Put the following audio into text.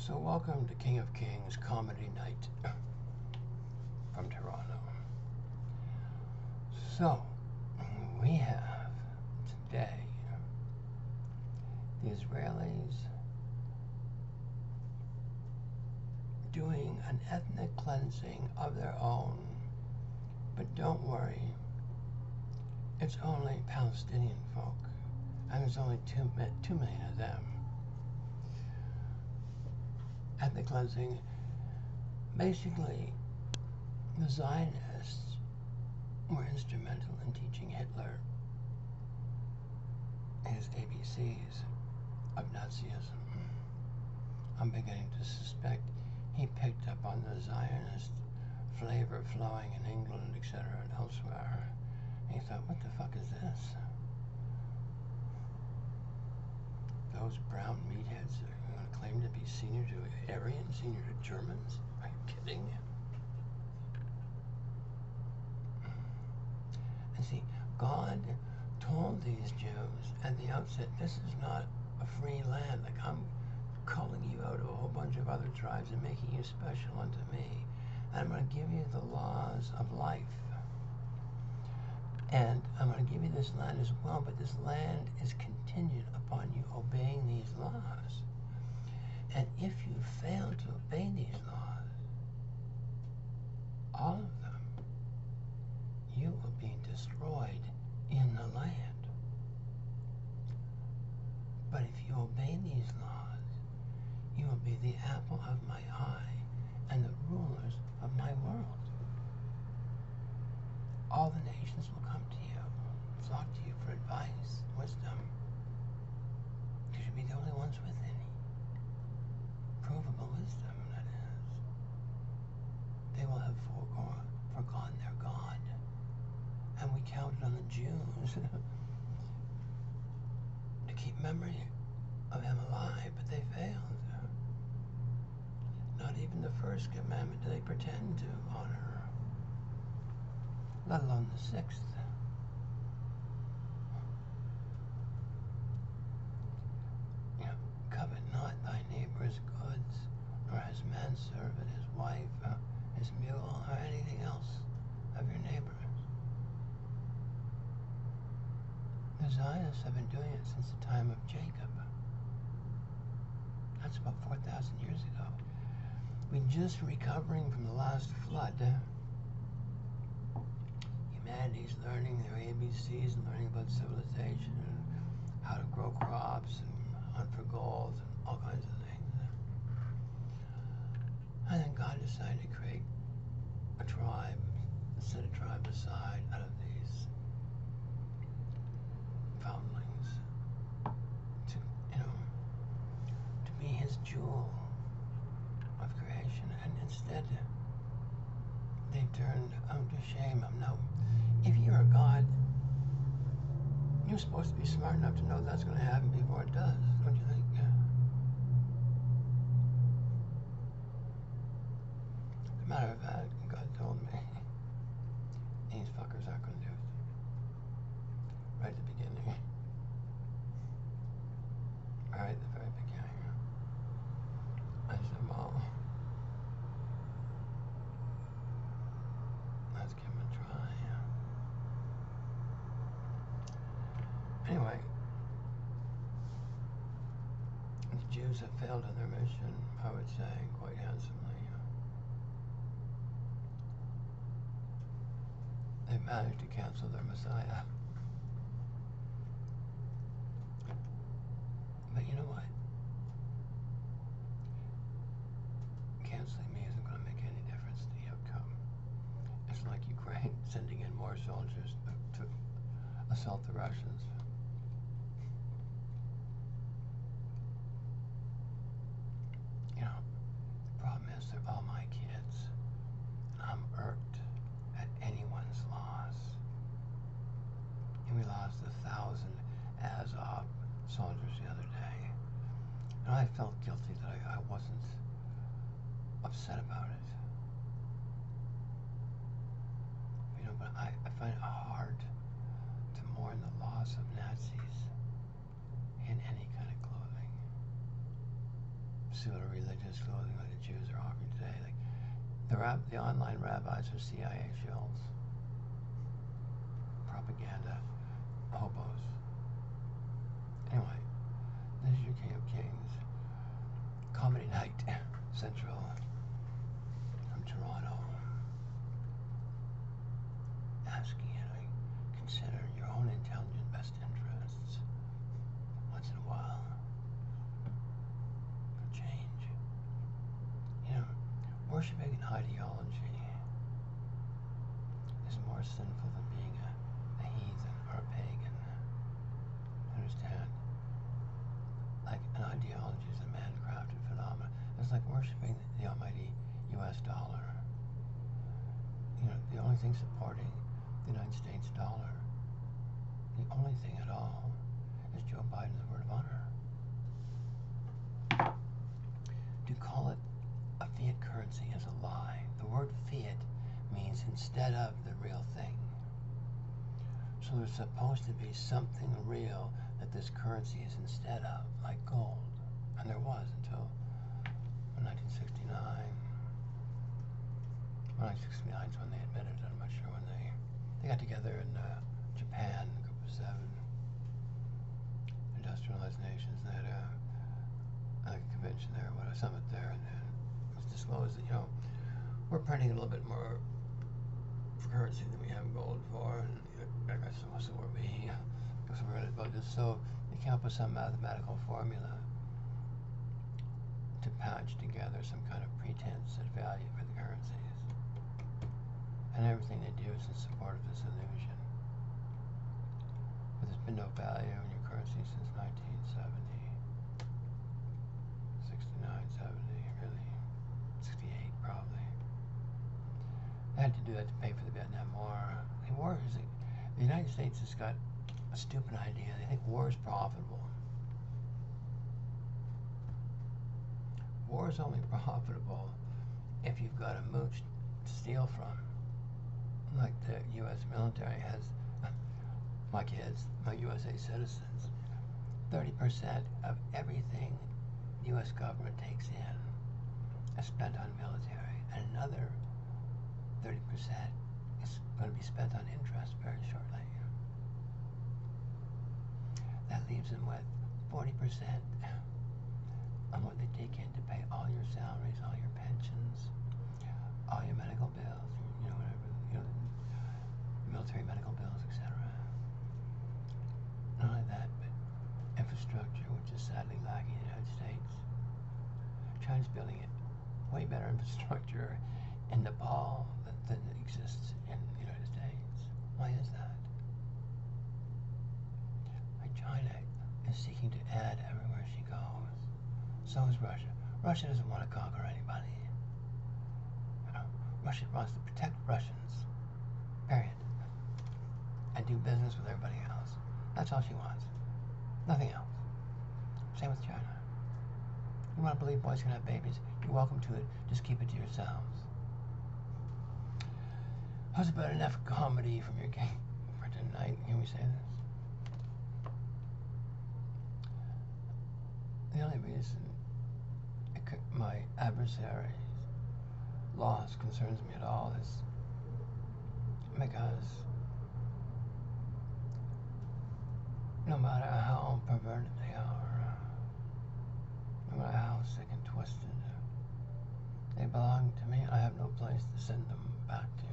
So welcome to King of Kings Comedy Night from Toronto. So we have today the Israelis doing an ethnic cleansing of their own, but don't worry, it's only Palestinian folk, and there's only 2 million of them. Ethnic cleansing, basically, the Zionists were instrumental in teaching Hitler his ABCs of Nazism. I'm beginning to suspect he picked up on the Zionist flavor flowing in England, etc., and elsewhere. And he thought, what the fuck is this? Those brown meatheads are going to claim to be senior to Aryans, senior to Germans? Are you kidding? And see, God told these Jews at the outset, this is not a free land. Like, I'm culling you out of a whole bunch of other tribes and making you special unto me. And I'm going to give you the laws of life. And I'm going to give you this land as well, but this land is contingent upon you obeying these laws. And if you fail to obey these laws, all of them, you will be destroyed in the land. But if you obey these laws, you will be the apple of my eye and the rulers of my world. All the nations will come to you, flock to you for advice, wisdom, because you'll be the only ones with any provable wisdom, that is. They will have forgone their God. And we counted on the Jews to keep memory of him alive, but they failed. Not even the first commandment do they pretend to honor, let alone the sixth. You know, covet not thy neighbor's goods, nor his manservant, his wife, his mule, or anything else of your neighbor's. The Zionists have been doing it since the time of Jacob. That's about 4,000 years ago. We're just recovering from the last flood. Humanity's learning their ABCs and learning about civilization and how to grow crops and hunt for gold and all kinds of things. And then God decided to create a tribe, set a tribe aside out of these foundlings to, to be his jewel of creation, and instead they've turned to shame him. Now, if you're a God, you're supposed to be smart enough to know that's going to happen before it does, don't you think? As a matter of fact, God told me these fuckers aren't going to do it right at the beginning. Right at the very beginning. I said, well, let's give him a try. Anyway, the Jews have failed in their mission, I would say, quite handsomely. They managed to cancel their Messiah. But you know what? Canceling me isn't going to make any difference to the outcome. It's like Ukraine sending in more soldiers to assault the Russians. You know, the problem is they're all my kids. I'm irked at anyone's loss. And we lost 1,000 Azov soldiers the other day. And I felt guilty that I wasn't upset about it. But I find it hard to mourn the loss of Nazis in any kind of clothing. pseudo-religious clothing like the Jews are offering today. Like the online rabbis are CIA shills, propaganda hobos. Anyway, this is your King of Kings, Comedy Night Central from Toronto, asking you to consider your own intelligent best interests once in a while for change. You know, worshiping an ideology is more sinful than being a heathen or a pagan. Understand? Like, an ideology is a man-crafted phenomenon. It's like worshiping the almighty U.S. dollar. You know, the only thing supporting the United States dollar, the only thing at all, is Joe Biden's word of honor. To call it a fiat currency is a lie. The word fiat means instead of the real thing. So there's supposed to be something real that this currency is instead of, like gold. And there was until 1969. 1969 is when they admitted it. I'm not sure when they got together in Japan, a group of 7 industrialized nations. They had a convention there, a summit there, and then it was disclosed that, you know, we're printing a little bit more currency than we have gold for, and I guess so were we, because we're in about this. So they came up with some mathematical formula to patch together some kind of pretense at value for the currencies. And everything they do is in support of this illusion. But there's been no value in your currency since 1970. 69, 70, really. 68, probably. They had to do that to pay for the Vietnam War. The war is, the United States has got a stupid idea. They think war is profitable. War is only profitable if you've got a mooch to steal from. Like the U.S. military has, my kids, my USA citizens, 30% of everything the U.S. government takes in is spent on military, and another 30% is going to be spent on interest very shortly. That leaves them with 40% on what they take in to pay all your salaries, all your pensions, all your medical bills, you know, whatever, you know, military medical bills, etc. Not only that, but infrastructure, which is sadly lacking in the United States. China's building it way better infrastructure in Nepal than exists in the United States. Why is that? Like, China is seeking to add everywhere she goes. So is Russia. Russia doesn't want to conquer anybody. You know, Russia wants to protect Russians. Period. And do business with everybody else. That's all she wants. Nothing else. Same with China. You want to believe boys can have babies? You're welcome to it. Just keep it to yourselves. How's about enough comedy from your king for tonight? Can we say this? The only reason my adversary's loss concerns me at all is because no matter how perverted they are, no matter how sick and twisted, they belong to me. I have no place to send them back to.